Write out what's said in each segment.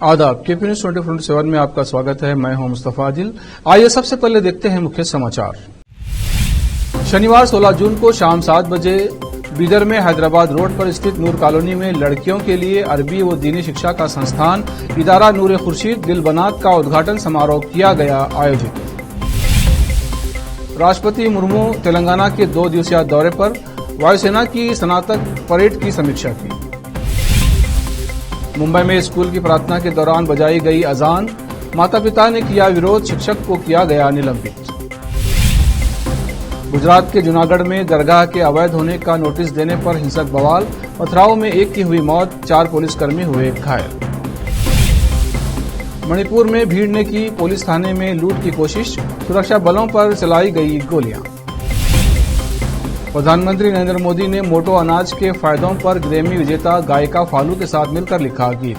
आदाब, KP news 24/7 में आपका स्वागत है। मैं हूं मुस्तफा आदिल। आइए सबसे पहले देखते हैं मुख्य समाचार। शनिवार 16 जून को शाम 7 बजे बीदर में हैदराबाद रोड पर स्थित नूर कॉलोनी में लड़कियों के लिए अरबी व दीनी शिक्षा का संस्थान इदारा नूर खुर्शीद दिलबनात का उद्घाटन समारोह किया गया आयोजित। राष्ट्रपति मुर्मू तेलंगाना के 2 दिवसीय दौरे पर, वायुसेना की स्नातक परेड की समीक्षा की। मुंबई में स्कूल की प्रार्थना के दौरान बजाई गई अजान, माता पिता ने किया विरोध, शिक्षक को किया गया निलंबित। गुजरात के जूनागढ़ में दरगाह के अवैध होने का नोटिस देने पर हिंसक बवाल, पथराव में 1 की हुई मौत, 4 पुलिसकर्मी हुए घायल। मणिपुर में भीड़ ने की पुलिस थाने में लूट की कोशिश, सुरक्षा बलों पर चलाई गई गोलियां। प्रधानमंत्री नरेंद्र मोदी ने मोटो अनाज के फायदों पर ग्रैमी विजेता गायिका फालू के साथ मिलकर लिखा गीत।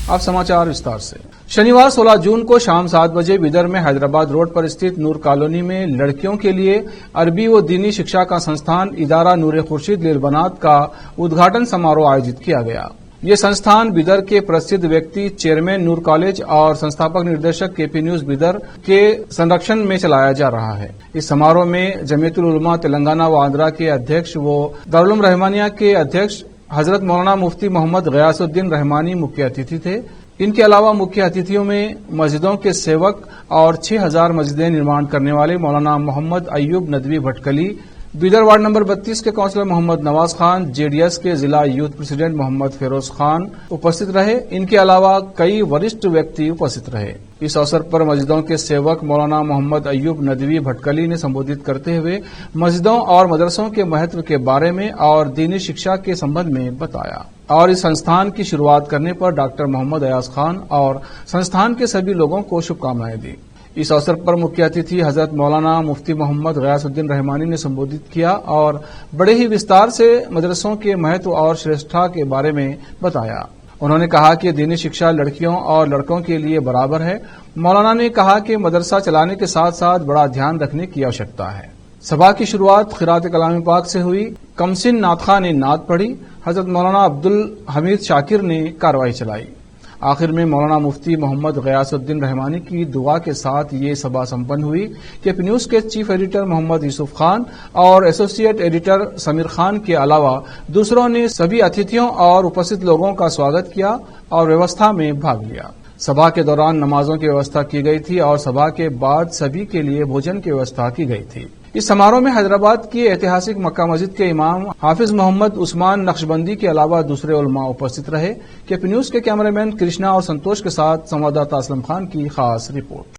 अब समाचार विस्तार से। शनिवार 16 जून को शाम 7 बजे बीदर में हैदराबाद रोड पर स्थित नूर कॉलोनी में लड़कियों के लिए अरबी व दीनी शिक्षा का संस्थान इदारा नूर खुर्शीद दिलबनात का उद्घाटन समारोह आयोजित किया गया। ये संस्थान बीदर के प्रसिद्ध व्यक्ति चेयरमैन नूर कॉलेज और संस्थापक निर्देशक केपी न्यूज बीदर के संरक्षण में चलाया जा रहा है। इस समारोह में जमीयतुल उलमा तेलंगाना व आंध्रा के अध्यक्ष व दारुल उलूम रहमानिया के अध्यक्ष हजरत मौलाना मुफ्ती मोहम्मद गयासुद्दीन रहमानी मुख्य अतिथि थे। इनके अलावा मुख्य अतिथियों में मस्जिदों के सेवक और 6000 मस्जिदें निर्माण करने वाले मौलाना मोहम्मद अय्यूब नदवी भटकली, बीदर वार्ड नंबर 32 के काउंसलर मोहम्मद नवाज खान, जेडीएस के जिला यूथ प्रेसिडेंट मोहम्मद फिरोज खान उपस्थित रहे। इनके अलावा कई वरिष्ठ व्यक्ति उपस्थित रहे। इस अवसर पर मस्जिदों के सेवक मौलाना मोहम्मद अय्यूब नदवी भटकली ने संबोधित करते हुए मस्जिदों और मदरसों के महत्व के बारे में और दीनी शिक्षा के संबंध में बताया और इस संस्थान की शुरुआत करने पर डॉक्टर मोहम्मद अयाज खान और संस्थान के सभी लोगों को शुभकामनाएं दी। इस अवसर पर मुख्य अतिथि हजरत मौलाना मुफ्ती मोहम्मद गयासुद्दीन रहमानी ने संबोधित किया और बड़े ही विस्तार से मदरसों के महत्व और श्रेष्ठता के बारे में बताया। उन्होंने कहा कि दीनी शिक्षा लड़कियों और लड़कों के लिए बराबर है। मौलाना ने कहा कि मदरसा चलाने के साथ साथ बड़ा ध्यान रखने की आवश्यकता है। सभा की शुरुआत खिरात कलाम पाक से हुई। कमसिन नातखा ने नात पढ़ी। हजरत मौलाना अब्दुल हमीद शाकिर ने कार्रवाई चलाई। आखिर में मौलाना मुफ्ती मोहम्मद गयासुद्दीन रहमानी की दुआ के साथ ये सभा संपन्न हुई। केपी न्यूज के चीफ एडिटर मोहम्मद यूसुफ खान और एसोसिएट एडिटर समीर खान के अलावा दूसरों ने सभी अतिथियों और उपस्थित लोगों का स्वागत किया और व्यवस्था में भाग लिया। सभा के दौरान नमाजों की व्यवस्था की गई थी और सभा के बाद सभी के लिए भोजन की व्यवस्था की गई थी। इस समारोह में हैदराबाद की ऐतिहासिक मक्का मस्जिद के इमाम हाफिज मोहम्मद उस्मान नक्शबंदी के अलावा दूसरे उलमा उपस्थित रहे। केपी न्यूज के कैमरामैन कृष्णा और संतोष के साथ संवाददाता असलम खान की खास रिपोर्ट।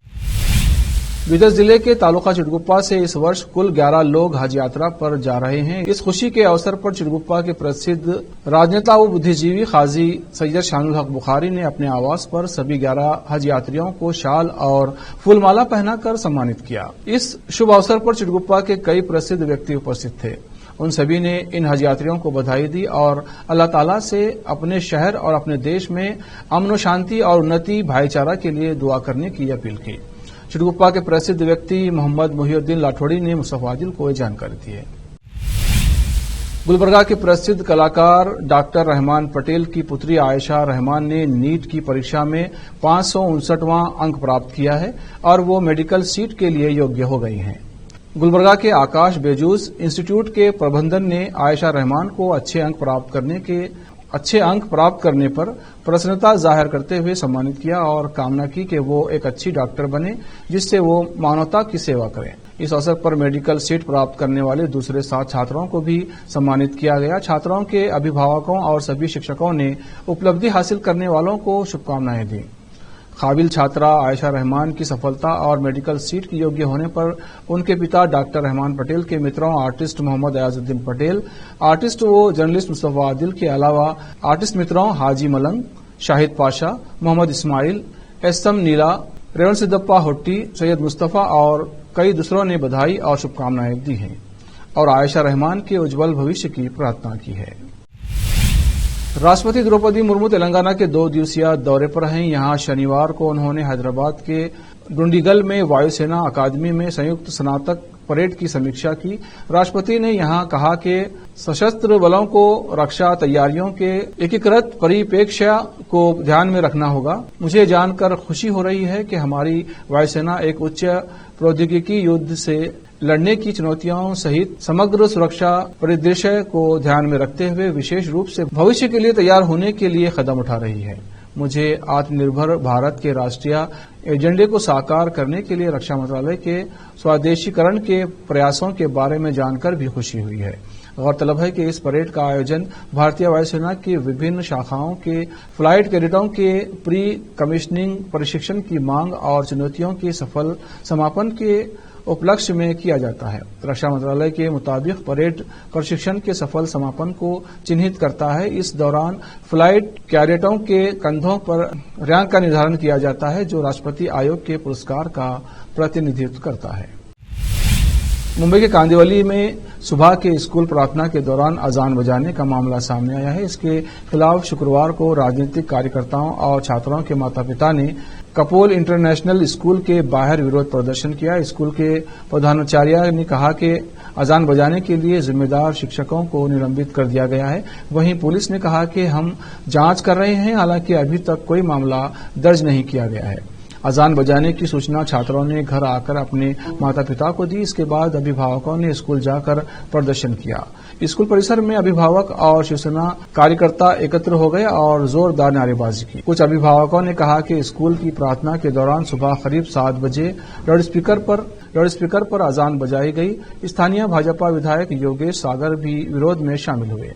बीदर जिले के तालुका चिड़गुप्पा से इस वर्ष कुल 11 लोग हज यात्रा पर जा रहे हैं। इस खुशी के अवसर पर चिड़गुप्पा के प्रसिद्ध राजनेता व बुद्धिजीवी काजी सैयद शानुल हक बुखारी ने अपने आवास पर सभी 11 हज यात्रियों को शाल और फूलमाला पहनाकर सम्मानित किया। इस शुभ अवसर पर चिड़गुप्पा के कई प्रसिद्ध व्यक्ति उपस्थित थे। उन सभी ने इन हज यात्रियों को बधाई दी और अल्लाह ताला से अपने शहर और अपने देश में अमन शांति और उन्नति भाईचारा के लिए दुआ करने की अपील की। चिड़गुप्पा के प्रसिद्ध व्यक्ति मोहम्मद मुहिउद्दीन लाठौड़ी ने मुस्तफा आदिल को जानकारी दी है। गुलबर्गा के प्रसिद्ध कलाकार डॉक्टर रहमान पटेल की पुत्री आयशा रहमान ने नीट की परीक्षा में 559वां अंक प्राप्त किया है और वो मेडिकल सीट के लिए योग्य हो गई हैं। गुलबर्गा के आकाश बेजूस इंस्टीट्यूट के प्रबंधन ने आयशा रहमान को अच्छे अंक प्राप्त करने पर प्रसन्नता जाहिर करते हुए सम्मानित किया और कामना की कि वो एक अच्छी डॉक्टर बने जिससे वो मानवता की सेवा करें। इस अवसर पर मेडिकल सीट प्राप्त करने वाले दूसरे 7 छात्रों को भी सम्मानित किया गया। छात्रों के अभिभावकों और सभी शिक्षकों ने उपलब्धि हासिल करने वालों को शुभकामनाएं दी। काबिल छात्रा आयशा रहमान की सफलता और मेडिकल सीट की योग्य होने पर उनके पिता डॉक्टर रहमान पटेल के मित्रों आर्टिस्ट मोहम्मद अयाजुद्दीन पटेल, आर्टिस्ट व जर्नलिस्ट मुस्तफा आदिल के अलावा आर्टिस्ट मित्रों हाजी मलंग, शाहिद पाशा, मोहम्मद इस्माइल, एसएम नीला, रेवण सिद्धप्पा होट्टी, सैयद मुस्तफा और कई दूसरों ने बधाई और शुभकामनाएं दी हैं और आयशा रहमान के उज्जवल भविष्य की प्रार्थना की है। राष्ट्रपति द्रौपदी मुर्मू तेलंगाना के 2 दिवसीय दौरे पर हैं। यहां शनिवार को उन्होंने हैदराबाद के डुंडीगल में वायुसेना अकादमी में संयुक्त स्नातक परेड की समीक्षा की। राष्ट्रपति ने यहां कहा कि सशस्त्र बलों को रक्षा तैयारियों के एकीकृत परिप्रेक्ष्य को ध्यान में रखना होगा। मुझे जानकर खुशी हो रही है कि हमारी वायुसेना एक उच्च प्रौद्योगिकी युद्ध से लड़ने की चुनौतियों सहित समग्र सुरक्षा परिदृश्य को ध्यान में रखते हुए विशेष रूप से भविष्य के लिए तैयार होने के लिए कदम उठा रही है। मुझे आत्मनिर्भर भारत के राष्ट्रीय एजेंडे को साकार करने के लिए रक्षा मंत्रालय के स्वदेशीकरण के प्रयासों के बारे में जानकर भी खुशी हुई है। गौरतलब है कि इस परेड का आयोजन भारतीय वायुसेना की विभिन्न शाखाओं के फ्लाइट कैडेटों के प्री कमीशनिंग प्रशिक्षण की मांग और चुनौतियों के सफल समापन के उपलक्ष्य में किया जाता है। रक्षा मंत्रालय के मुताबिक परेड प्रशिक्षण के सफल समापन को चिन्हित करता है। इस दौरान फ्लाइट कैडेटों के कंधों पर रैंक का निर्धारण किया जाता है, जो राष्ट्रपति आयोग के पुरस्कार का प्रतिनिधित्व करता है। मुंबई के कांदिवली में सुबह के स्कूल प्रार्थना के दौरान अजान बजाने का मामला सामने आया है। इसके खिलाफ शुक्रवार को राजनीतिक कार्यकर्ताओं और छात्रों के माता पिता ने कपोल इंटरनेशनल स्कूल के बाहर विरोध प्रदर्शन किया। स्कूल के प्रधानाचार्य ने कहा कि अजान बजाने के लिए जिम्मेदार शिक्षकों को निलंबित कर दिया गया है। वहीं पुलिस ने कहा कि हम जांच कर रहे हैं, हालांकि अभी तक कोई मामला दर्ज नहीं किया गया है। अजान बजाने की सूचना छात्रों ने घर आकर अपने माता पिता को दी। इसके बाद अभिभावकों ने स्कूल जाकर प्रदर्शन किया। स्कूल परिसर में अभिभावक और शिवसेना कार्यकर्ता एकत्र हो गए और जोरदार नारेबाजी की। कुछ अभिभावकों ने कहा कि स्कूल की प्रार्थना के दौरान सुबह करीब 7 बजे लाउडस्पीकर पर अजान बजाई गई। स्थानीय भाजपा विधायक योगेश सागर भी विरोध में शामिल हुए।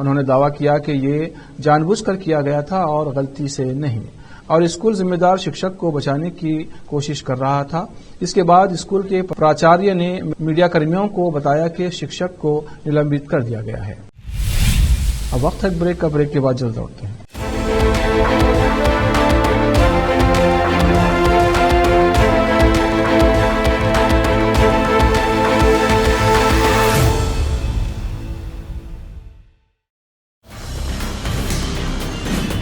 उन्होंने दावा किया कि ये जानबूझकर किया गया था और गलती से नहीं, और स्कूल जिम्मेदार शिक्षक को बचाने की कोशिश कर रहा था। इसके बाद स्कूल के प्राचार्य ने मीडिया कर्मियों को बताया कि शिक्षक को निलंबित कर दिया गया है। अब वक्त है ब्रेक का। ब्रेक के बाद जल्द लौटते हैं।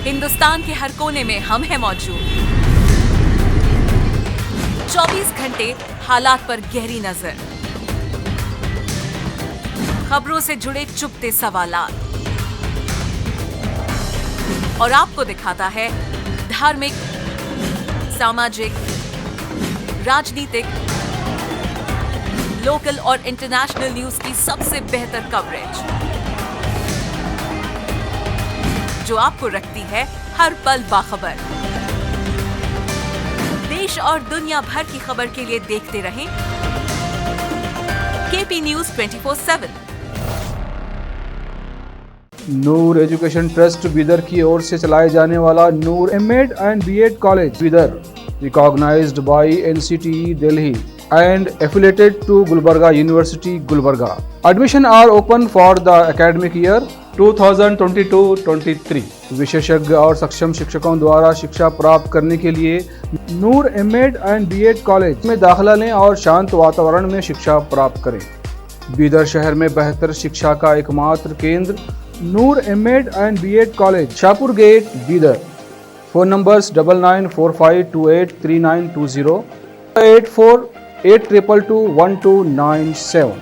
हिंदुस्तान के हर कोने में हम हैं मौजूद। 24 घंटे हालात पर गहरी नजर, खबरों से जुड़े चुपते सवालात, और आपको दिखाता है धार्मिक, सामाजिक, राजनीतिक, लोकल और इंटरनेशनल न्यूज की सबसे बेहतर कवरेज, जो आपको रखती है हर पल बाखबर। देश और दुनिया भर की खबर के लिए देखते रहें KP news 24/7। Noor education trust Bidar की ओर से चलाए जाने वाला Noor MEd and BEd college Bidar, recognised by NCTE Delhi and affiliated to Gulbarga University, Gulbarga. Admission are open for the academic year 2022-23. विशेषज्ञ और सक्षम शिक्षकों द्वारा शिक्षा प्राप्त करने के लिए नूर एमएड एंड बीएड कॉलेज में दाखिला लें और शांत वातावरण में शिक्षा प्राप्त करें। बीदर शहर में बेहतर शिक्षा का एकमात्र केंद्र Noor MEd and BEd college, Shahpur gate, Bidar. Phone numbers 9945283920, 8482221297।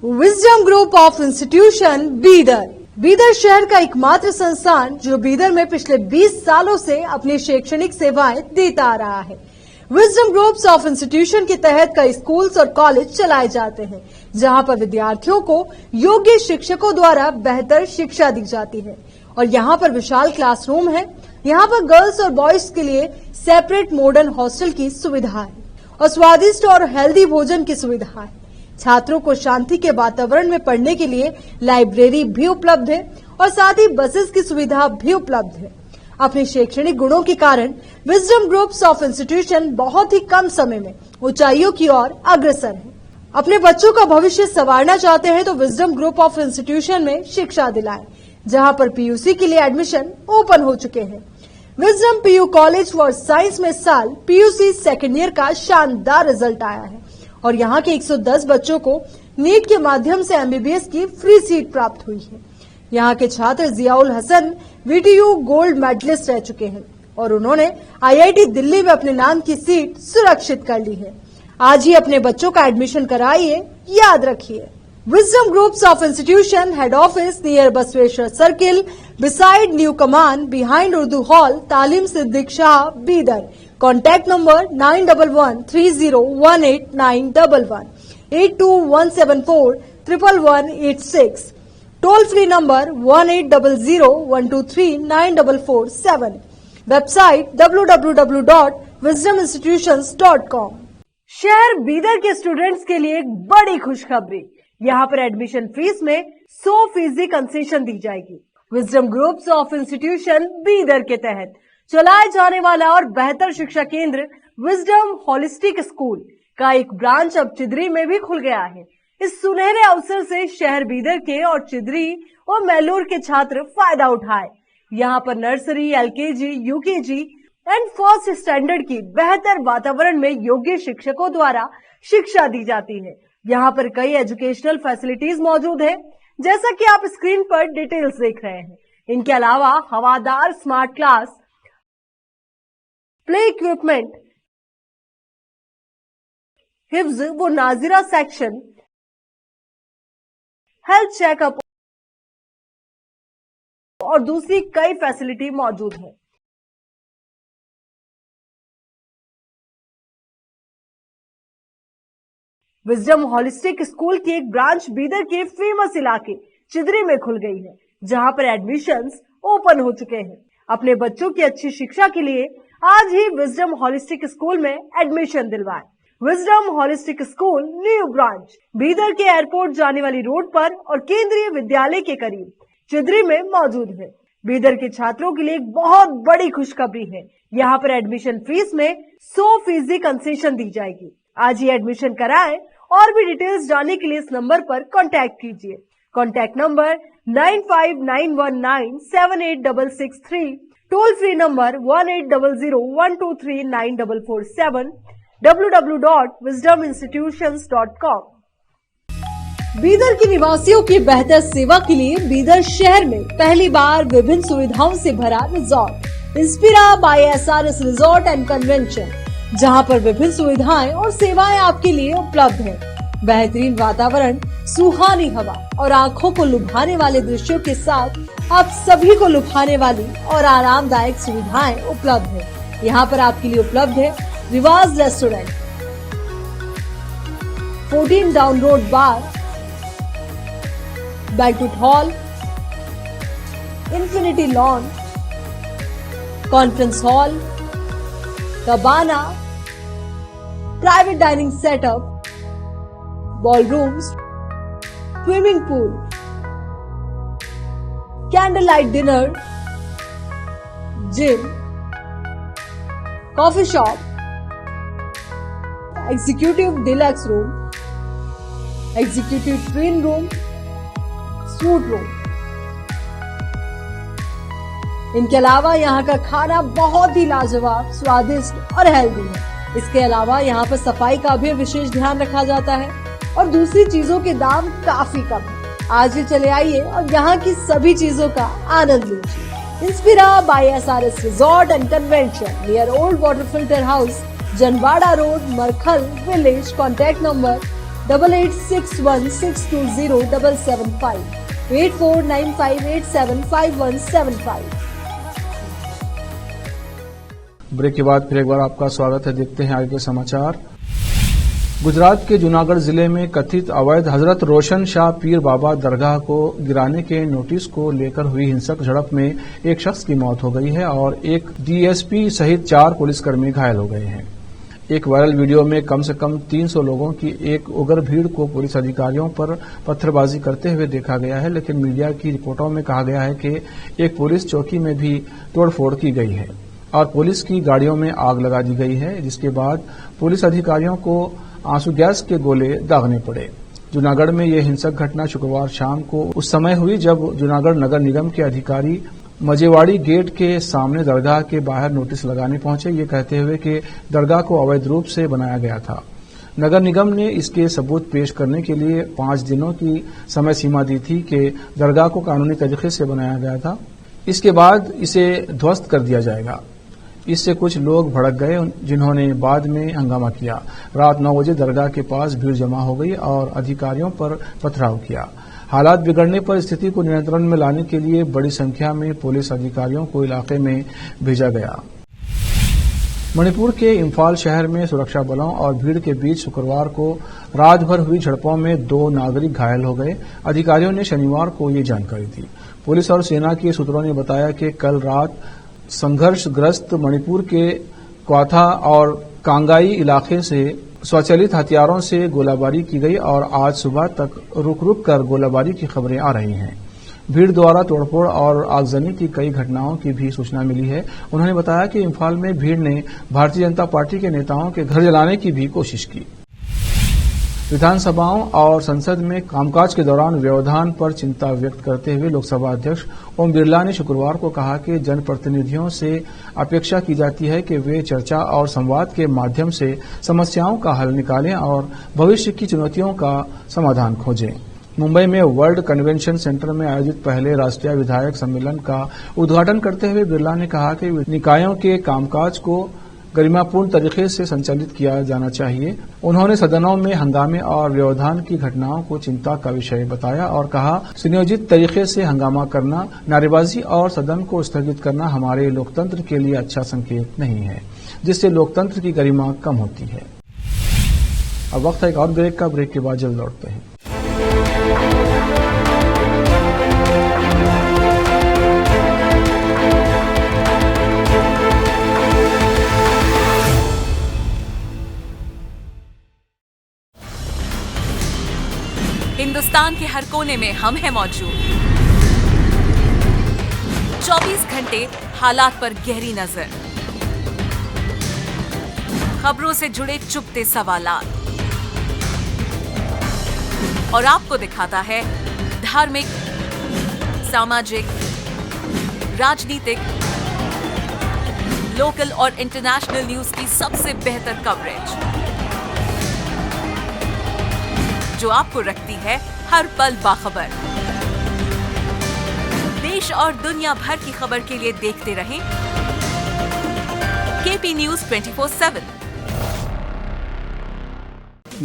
Wisdom group of institution Bidar, Bidar शहर का एकमात्र संस्थान जो बीदर में पिछले 20 सालों से अपनी शैक्षणिक सेवाएं देता आ रहा है। विजडम ग्रुप्स ऑफ इंस्टीट्यूशन के तहत कई स्कूल्स और कॉलेज चलाए जाते हैं, जहां पर विद्यार्थियों को योग्य शिक्षकों द्वारा बेहतर शिक्षा दी जाती है। और यहाँ पर विशाल क्लासरूम है। यहाँ पर गर्ल्स और बॉयज के लिए सेपरेट मॉडर्न हॉस्टल की सुविधा है और स्वादिष्ट और हेल्दी भोजन की सुविधा है। छात्रों को शांति के वातावरण में पढ़ने के लिए लाइब्रेरी भी उपलब्ध है और साथ ही बसेस की सुविधा भी उपलब्ध है। अपने शैक्षणिक गुणों के कारण विजडम ग्रुप्स ऑफ इंस्टीट्यूशन बहुत ही कम समय में ऊंचाइयों की ओर अग्रसर है। अपने बच्चों का भविष्य संवारना चाहते हैं तो विजडम ग्रुप ऑफ इंस्टीट्यूशन में शिक्षा दिलाएं, जहां पर पीयूसी के लिए एडमिशन ओपन हो चुके हैं। Wisdom PU college for science में साल पीयूसी सेकेंड ईयर का शानदार रिजल्ट आया है और यहाँ के 110 बच्चों को नीट के माध्यम से एमबीबीएस की फ्री सीट प्राप्त हुई है। यहाँ के छात्र Ziaul Hasan VTU gold medalist रह चुके हैं और उन्होंने आईआईटी दिल्ली में अपने नाम की सीट सुरक्षित कर ली है। आज ही अपने बच्चों का एडमिशन कराइए, याद रखिए। Wisdom Groups of Institution, Head Office near Basweshwar Circle, beside New Command, behind Urdu Hall, Talim Siddiq Shah, Bidar. Contact number 9113018911, 8217411186. Toll free number 180012394447. Website www.wisdominstitutions.com. शहर बीदर के स्टूडेंट्स के लिए एक बड़ी खुशखबरी, यहाँ पर एडमिशन फीस में 100% कंसेशन दी जाएगी। Wisdom groups of institution Bidar के तहत चलाए जाने वाला और बेहतर शिक्षा केंद्र विजडम होलिस्टिक स्कूल का एक ब्रांच अब चिदरी में भी खुल गया है। इस सुनहरे अवसर से शहर बीदर के और चिदरी और मैलूर के छात्र फायदा उठाए। यहाँ पर nursery, LKG, UKG and first standard की बेहतर वातावरण में योग्य शिक्षकों द्वारा शिक्षा दी जाती है। यहाँ पर कई एजुकेशनल फैसिलिटीज मौजूद है, जैसा कि आप स्क्रीन पर डिटेल्स देख रहे हैं। इनके अलावा हवादार स्मार्ट क्लास, प्ले इक्विपमेंट, हिफ्ज व नाजिरा सेक्शन, हेल्थ चेकअप और दूसरी कई फैसिलिटी मौजूद है। विजडम होलिस्टिक स्कूल की एक ब्रांच बीदर के फेमस इलाके चिदरी में खुल गई है, जहां पर एडमिशंस ओपन हो चुके हैं। अपने बच्चों की अच्छी शिक्षा के लिए आज ही विजडम होलिस्टिक स्कूल में एडमिशन दिलवाएं। Wisdom holistic school new branch Bidar के एयरपोर्ट जाने वाली रोड पर और केंद्रीय विद्यालय के करीब चिदरी में मौजूद है। बीदर के छात्रों के लिए एक बहुत बड़ी खुशखबरी है, यहाँ पर एडमिशन फीस में 100% कंसेशन दी जाएगी। आज ही एडमिशन कराएं और भी डिटेल्स जानने के लिए इस नंबर पर कांटेक्ट कीजिए। Contact number 9591978663, toll free number 180012394447, www.wisdominstitutions.com। Bidar के निवासियों की बेहतर सेवा के लिए बीदर शहर में पहली बार विभिन्न सुविधाओं से भरा resort Inspira by SRS resort and convention, जहां पर विभिन्न सुविधाएं और सेवाएं आपके लिए उपलब्ध हैं। बेहतरीन वातावरण, सुहानी हवा और आंखों को लुभाने वाले दृश्यों के साथ आप सभी को लुभाने वाली और आरामदायक सुविधाएं उपलब्ध है। यहाँ पर आपके लिए उपलब्ध है Riwaz restaurant, 14 down road bar, banquet hall, infinity lawn, conference hall, cabana, private dining setup, ballrooms, swimming pool, candle light dinner, gym, coffee shop, executive deluxe room, executive twin room, suite room. इनके अलावा यहाँ का खाना बहुत ही लाजवाब, स्वादिष्ट और healthy है। इसके अलावा यहाँ पर सफाई का भी विशेष ध्यान रखा जाता है और दूसरी चीजों के दाम काफी कम है। आज ही चले आइए और यहाँ की सभी चीजों का आनंद लीजिए। Inspira by SRS resort and convention near old water filter house, Janwada road, Markhal village. Contact number 8861620775, 8495875175। Break के बाद फिर एक बार आपका स्वागत है। देखते हैं आगे के समाचार। गुजरात के जूनागढ़ जिले में कथित अवैध हजरत रोशन शाह पीर बाबा दरगाह को गिराने के नोटिस को लेकर हुई हिंसक झड़प में एक शख्स की मौत हो गई है और एक डीएसपी सहित 4 पुलिसकर्मी घायल हो गए हैं। एक वायरल वीडियो में कम से कम 300 लोगों की एक उग्र भीड़ को पुलिस अधिकारियों पर पत्थरबाजी करते हुए देखा गया है, लेकिन मीडिया की रिपोर्टों में कहा गया है कि एक पुलिस चौकी में भी तोड़फोड़ की गई है और पुलिस की गाड़ियों में आग लगा दी गई है, जिसके बाद पुलिस अधिकारियों को आंसू गैस के गोले दागने पड़े। जूनागढ़ में यह हिंसक घटना शुक्रवार शाम को उस समय हुई जब जूनागढ़ नगर निगम के अधिकारी मजेवाड़ी गेट के सामने दरगाह के बाहर नोटिस लगाने पहुंचे, ये कहते हुए कि दरगाह को अवैध रूप से बनाया गया था। नगर निगम ने इसके सबूत पेश करने के लिए 5 दिनों की समय सीमा दी थी कि दरगाह को कानूनी तरीके से बनाया गया था, इसके बाद इसे ध्वस्त कर दिया जाएगा। इससे कुछ लोग भड़क गए, जिन्होंने बाद में हंगामा किया। रात 9 बजे दरगाह के पास भीड़ जमा हो गई और अधिकारियों पर पथराव किया। हालात बिगड़ने पर स्थिति को नियंत्रण में लाने के लिए बड़ी संख्या में पुलिस अधिकारियों को इलाके में भेजा गया। मणिपुर के इम्फाल शहर में सुरक्षा बलों और भीड़ के बीच शुक्रवार को रात भर हुई झड़पों में 2 नागरिक घायल हो गए। अधिकारियों ने शनिवार को ये जानकारी दी। पुलिस और सेना के सूत्रों ने बताया कि कल रात संघर्षग्रस्त मणिपुर के क्वाथा और कांगाई इलाके से स्वचालित हथियारों से गोलाबारी की गई और आज सुबह तक रुक रुक कर गोलाबारी की खबरें आ रही हैं। भीड़ द्वारा तोड़फोड़ और आगजनी की कई घटनाओं की भी सूचना मिली है। उन्होंने बताया कि इम्फाल में भीड़ ने भारतीय जनता पार्टी के नेताओं के घर जलाने की भी कोशिश की। विधानसभाओं और संसद में कामकाज के दौरान व्यवधान पर चिंता व्यक्त करते हुए लोकसभा अध्यक्ष ओम बिरला ने शुक्रवार को कहा कि जनप्रतिनिधियों से अपेक्षा की जाती है कि वे चर्चा और संवाद के माध्यम से समस्याओं का हल निकालें और भविष्य की चुनौतियों का समाधान खोजें। मुंबई में वर्ल्ड कन्वेंशन सेंटर में आयोजित पहले राष्ट्रीय विधायक सम्मेलन का उद्घाटन करते हुए बिरला ने कहा कि निकायों के कामकाज को गरिमापूर्ण तरीके से संचालित किया जाना चाहिए। उन्होंने सदनों में हंगामे और व्यवधान की घटनाओं को चिंता का विषय बताया और कहा, सुनियोजित तरीके से हंगामा करना, नारेबाजी और सदन को स्थगित करना हमारे लोकतंत्र के लिए अच्छा संकेत नहीं है, जिससे लोकतंत्र की गरिमा कम होती है। अब वक्त है एक और ब्रेक का। ब्रेक के बाद जल्द लौटते हैं। हिंदुस्तान के हर कोने में हम हैं मौजूद। 24 घंटे हालात पर गहरी नजर, खबरों से जुड़े चुपते सवालात और आपको दिखाता है धार्मिक, सामाजिक, राजनीतिक, लोकल और इंटरनेशनल न्यूज की सबसे बेहतर कवरेज, जो आपको रखती है हर पल बाखबर। देश और दुनिया भर की खबर के लिए देखते रहें KP news 24/7।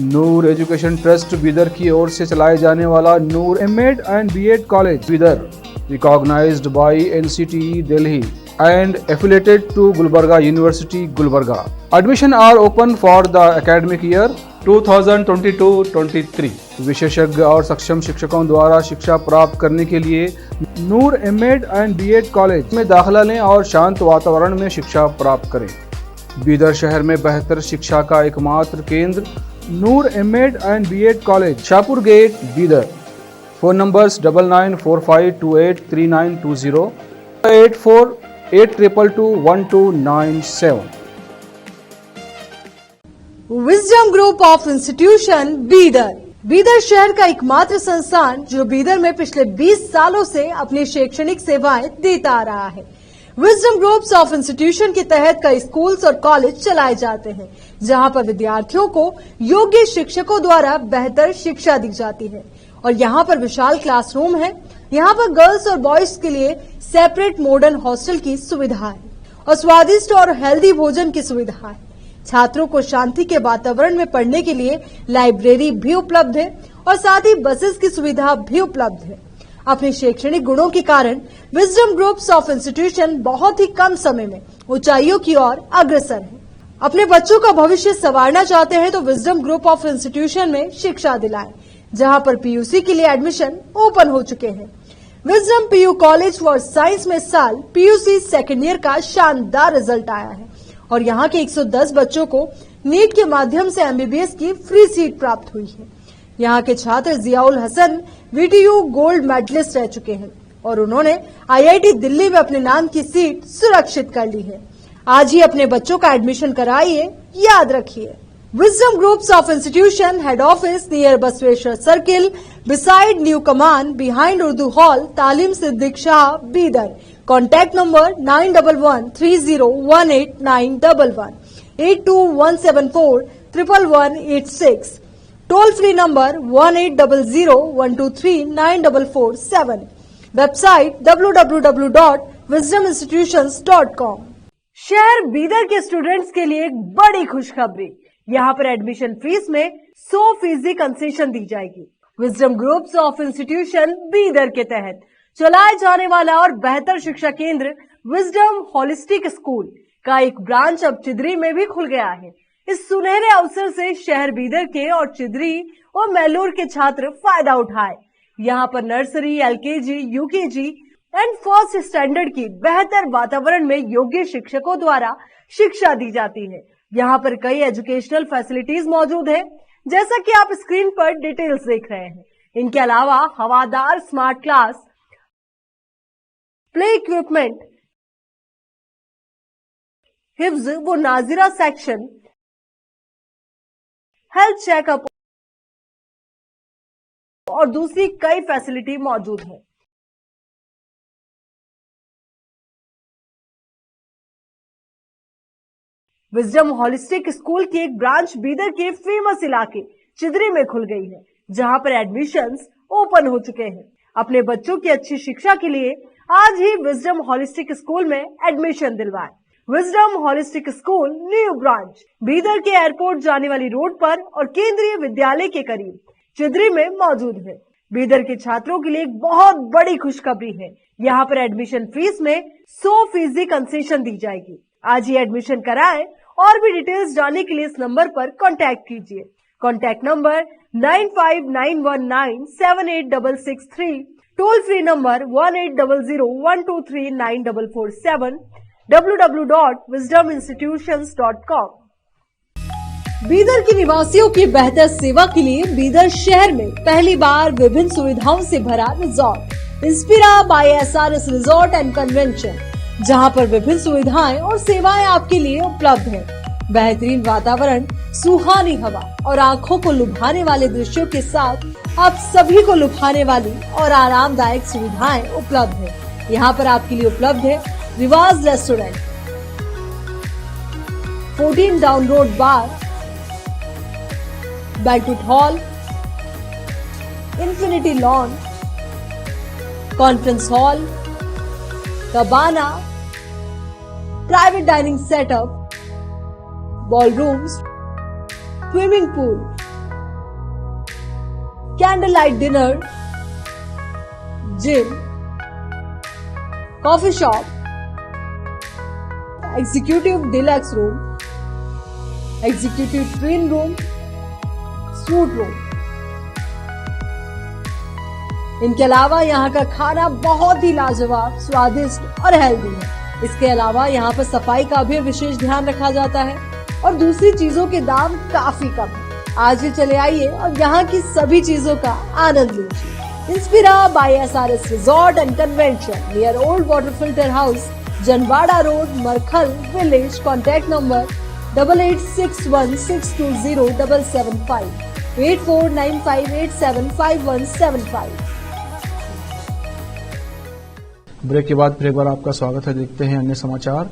Noor education trust Bidar की ओर से चलाए जाने वाला Noor MEd and BEd college Bidar, recognised by NCTE Delhi and affiliated to Gulbarga University, Gulbarga. Admission are open for the academic year 2022-23. विशेषज्ञ और सक्षम शिक्षकों द्वारा शिक्षा प्राप्त करने के लिए नूर एमएड एंड बीएड कॉलेज में दाखिला लें और शांत वातावरण में शिक्षा प्राप्त करें। बीदर शहर में बेहतर शिक्षा का एकमात्र केंद्र Noor MEd and BEd college, Shahpur gate, Bidar. Phone numbers 9945283920, 8482221297। Wisdom group of institution Bidar, Bidar शहर का एकमात्र संस्थान जो बीदर में पिछले 20 सालों से अपनी शैक्षणिक सेवाएं देता आ रहा है। विजडम ग्रुप्स ऑफ इंस्टीट्यूशन के तहत कई स्कूल्स और कॉलेज चलाए जाते हैं, जहां पर विद्यार्थियों को योग्य शिक्षकों द्वारा बेहतर शिक्षा दी जाती है। और यहाँ पर विशाल क्लासरूम है। यहाँ पर गर्ल्स और बॉयज के लिए सेपरेट मॉडर्न हॉस्टल की सुविधा है और स्वादिष्ट और हेल्दी भोजन की सुविधा है। छात्रों को शांति के वातावरण में पढ़ने के लिए लाइब्रेरी भी उपलब्ध है और साथ ही बसेस की सुविधा भी उपलब्ध है। अपने शैक्षणिक गुणों के कारण विजडम ग्रुप्स ऑफ इंस्टीट्यूशन बहुत ही कम समय में ऊंचाइयों की ओर अग्रसर है। अपने बच्चों का भविष्य संवारना चाहते हैं तो विजडम ग्रुप ऑफ इंस्टीट्यूशन में शिक्षा दिलाएं, जहां पर पीयूसी के लिए एडमिशन ओपन हो चुके हैं। Wisdom PU college for science में साल पीयूसी सेकेंड ईयर का शानदार रिजल्ट आया है और यहाँ के 110 बच्चों को नीट के माध्यम से एमबीबीएस की फ्री सीट प्राप्त हुई है। यहाँ के छात्र Ziaul Hasan VTU gold medalist रह चुके हैं और उन्होंने आईआईटी दिल्ली में अपने नाम की सीट सुरक्षित कर ली है। आज ही अपने बच्चों का एडमिशन कराइए, याद रखिए। Wisdom Groups of Institution Head Office near Basweshwar Circle, beside New Command, behind Urdu Hall, Talim Siddiq Shah, Bidar. Contact number 9130189111, 8217411186. Toll free number 180012394447. Website www.wisdominstitutions.com. शहर बीदर के स्टूडेंट्स के लिए एक बड़ी खुशखबरी। यहाँ पर एडमिशन फीस में 100% कंसेशन दी जाएगी। Wisdom groups of institution Bidar के तहत चलाए जाने वाला और बेहतर शिक्षा केंद्र विजडम होलिस्टिक स्कूल का एक ब्रांच अब चिदरी में भी खुल गया है। इस सुनहरे अवसर से शहर बीदर के और चिदरी और मैलूर के छात्र फायदा उठाए। यहाँ पर nursery, LKG, UKG and first standard की बेहतर वातावरण में योग्य शिक्षकों द्वारा शिक्षा दी जाती है। यहाँ पर कई एजुकेशनल फैसिलिटीज मौजूद है, जैसा कि आप स्क्रीन पर डिटेल्स देख रहे हैं। इनके अलावा हवादार स्मार्ट क्लास, प्ले इक्विपमेंट, हिफ्ज व नाजिरा सेक्शन, हेल्थ चेकअप और दूसरी कई फैसिलिटी मौजूद है। विजडम होलिस्टिक स्कूल की एक ब्रांच बीदर के फेमस इलाके चिदरी में खुल गई है, जहां पर एडमिशंस ओपन हो चुके हैं। अपने बच्चों की अच्छी शिक्षा के लिए आज ही विजडम होलिस्टिक स्कूल में एडमिशन दिलवाएं। Wisdom holistic school new branch Bidar के एयरपोर्ट जाने वाली रोड पर और केंद्रीय विद्यालय के करीब चिदरी में मौजूद है। बीदर के छात्रों के लिए एक बहुत बड़ी खुशखबरी है। यहाँ पर एडमिशन फीस में 100% कंसेशन दी जाएगी। आज ही एडमिशन कराएं और भी डिटेल्स जानने के लिए इस नंबर पर कांटेक्ट कीजिए। Contact number 9591978663, toll free number 1800123947, www.wisdominstitutions.com। Bidar के निवासियों की बेहतर सेवा के लिए बीदर शहर में पहली बार विभिन्न सुविधाओं से भरा resort Inspira by SRS resort and convention, जहां पर विभिन्न सुविधाएं और सेवाएं आपके लिए उपलब्ध है। बेहतरीन वातावरण, सुहानी हवा और आंखों को लुभाने वाले दृश्यों के साथ आप सभी को लुभाने वाली और आरामदायक सुविधाएं उपलब्ध है। यहाँ पर आपके लिए उपलब्ध है Riwaz restaurant, 14 down road bar, banquet hall, infinity lawn, conference hall, cabana, private dining setup, ballrooms, swimming pool, candle light dinner, gym, coffee shop, executive deluxe room, executive twin room, suite room. इनके अलावा यहाँ का खाना बहुत ही लाजवाब, स्वादिष्ट और healthy है। इसके अलावा यहाँ पर सफाई का भी विशेष ध्यान रखा जाता है और दूसरी चीजों के दाम काफी कम है। आज ही चले आइए और यहाँ की सभी चीजों का आनंद लीजिए। Inspira by SRS resort and convention near old water filter house, Janwada road, Markhal village. Contact number 8861620775, 8495875175। Break के बाद फिर एक बार आपका स्वागत है। देखते हैं अन्य समाचार।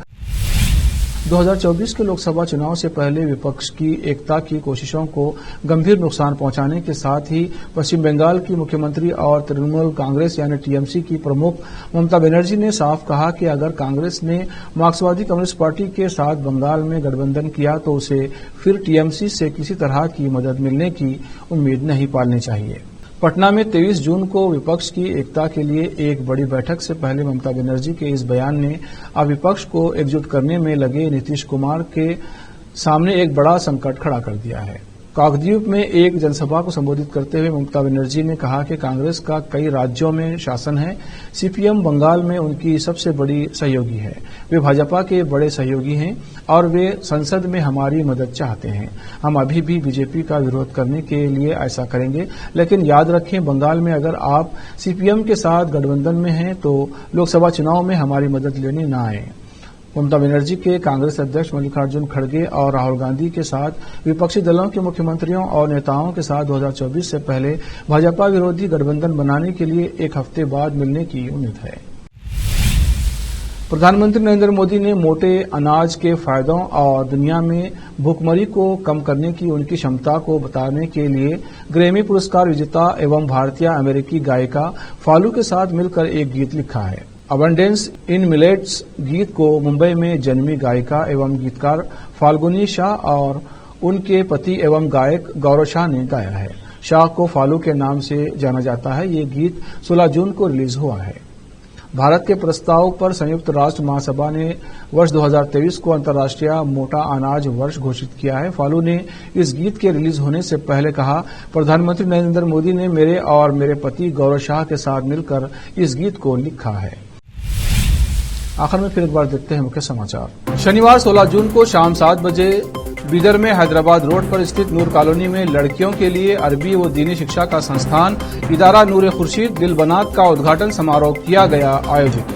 2024 के लोकसभा चुनाव से पहले विपक्ष की एकता की कोशिशों को गंभीर नुकसान पहुंचाने के साथ ही पश्चिम बंगाल की मुख्यमंत्री और तृणमूल कांग्रेस यानी टीएमसी की प्रमुख ममता बनर्जी ने साफ कहा कि अगर कांग्रेस ने मार्क्सवादी कम्युनिस्ट पार्टी के साथ बंगाल में गठबंधन किया तो उसे फिर टीएमसी से किसी तरह की मदद मिलने की उम्मीद नहीं पालनी चाहिए। पटना में 23 जून को विपक्ष की एकता के लिए एक बड़ी बैठक से पहले ममता बनर्जी के इस बयान ने अब विपक्ष को एकजुट करने में लगे नीतीश कुमार के सामने एक बड़ा संकट खड़ा कर दिया है। काकद्वीप में एक जनसभा को संबोधित करते हुए ममता बनर्जी ने कहा कि कांग्रेस का कई राज्यों में शासन है, सीपीएम बंगाल में उनकी सबसे बड़ी सहयोगी है, वे भाजपा के बड़े सहयोगी हैं और वे संसद में हमारी मदद चाहते हैं। हम अभी भी बीजेपी का विरोध करने के लिए ऐसा करेंगे, लेकिन याद रखें बंगाल में अगर आप सीपीएम के साथ गठबंधन में हैं तो लोकसभा चुनाव में हमारी मदद लेने न आए। ममता बनर्जी के कांग्रेस अध्यक्ष मल्लिकार्जुन खड़गे और राहुल गांधी के साथ विपक्षी दलों के मुख्यमंत्रियों और नेताओं के साथ 2024 से पहले भाजपा विरोधी गठबंधन बनाने के लिए एक हफ्ते बाद मिलने की उम्मीद है। प्रधानमंत्री नरेंद्र मोदी ने मोटे अनाज के फायदों और दुनिया में भूखमरी को कम करने की उनकी क्षमता को बताने के लिए ग्रैमी पुरस्कार विजेता एवं भारतीय अमेरिकी गायिका फालू के साथ मिलकर एक गीत लिखा है। अबंडेंस इन मिलेट्स गीत को मुंबई में जन्मी गायिका एवं गीतकार फाल्गुनी शाह और उनके पति एवं गायक गौरव शाह ने गाया है। शाह को फालू के नाम से जाना जाता है। ये गीत 16 जून को रिलीज हुआ है। भारत के प्रस्ताव पर संयुक्त राष्ट्र महासभा ने वर्ष 2023 को अंतर्राष्ट्रीय मोटा अनाज वर्ष घोषित किया है। फालू ने इस गीत के रिलीज होने से पहले कहा, प्रधानमंत्री नरेंद्र मोदी ने मेरे और मेरे पति गौरव शाह के साथ मिलकर इस गीत को लिखा है। आखिर में फिर एक बार देखते हैं मुख्य समाचार। शनिवार 16 जून को शाम 7 बजे बीदर में हैदराबाद रोड पर स्थित नूर कॉलोनी में लड़कियों के लिए अरबी व दीनी शिक्षा का संस्थान इदारा नूर खुर्शीद दिलबनात का उद्घाटन समारोह किया गया आयोजित।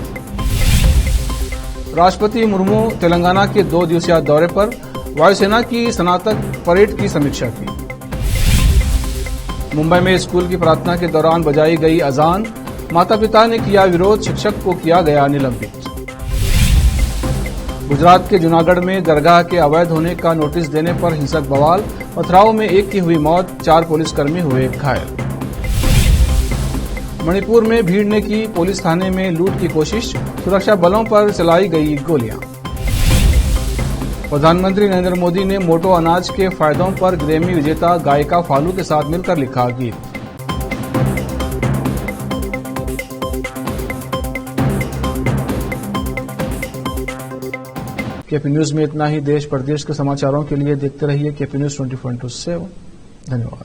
राष्ट्रपति मुर्मू तेलंगाना के 2 दिवसीय दौरे पर, वायुसेना की स्नातक परेड की समीक्षा की। मुंबई में स्कूल की प्रार्थना के दौरान बजाई गई अजान, माता पिता ने किया विरोध, शिक्षक को किया गया निलंबित। गुजरात के जूनागढ़ में दरगाह के अवैध होने का नोटिस देने पर हिंसक बवाल, पथराव में 1 की हुई मौत, 4 पुलिसकर्मी हुए घायल। मणिपुर में भीड़ ने की पुलिस थाने में लूट की कोशिश, सुरक्षा बलों पर चलाई गई गोलियां। प्रधानमंत्री नरेंद्र मोदी ने मोटो अनाज के फायदों पर ग्रैमी विजेता गायिका फालू के साथ मिलकर लिखा गीत। केपी न्यूज में इतना ही। देश प्रदेश के समाचारों के लिए देखते रहिए केपी न्यूज 24/7। धन्यवाद।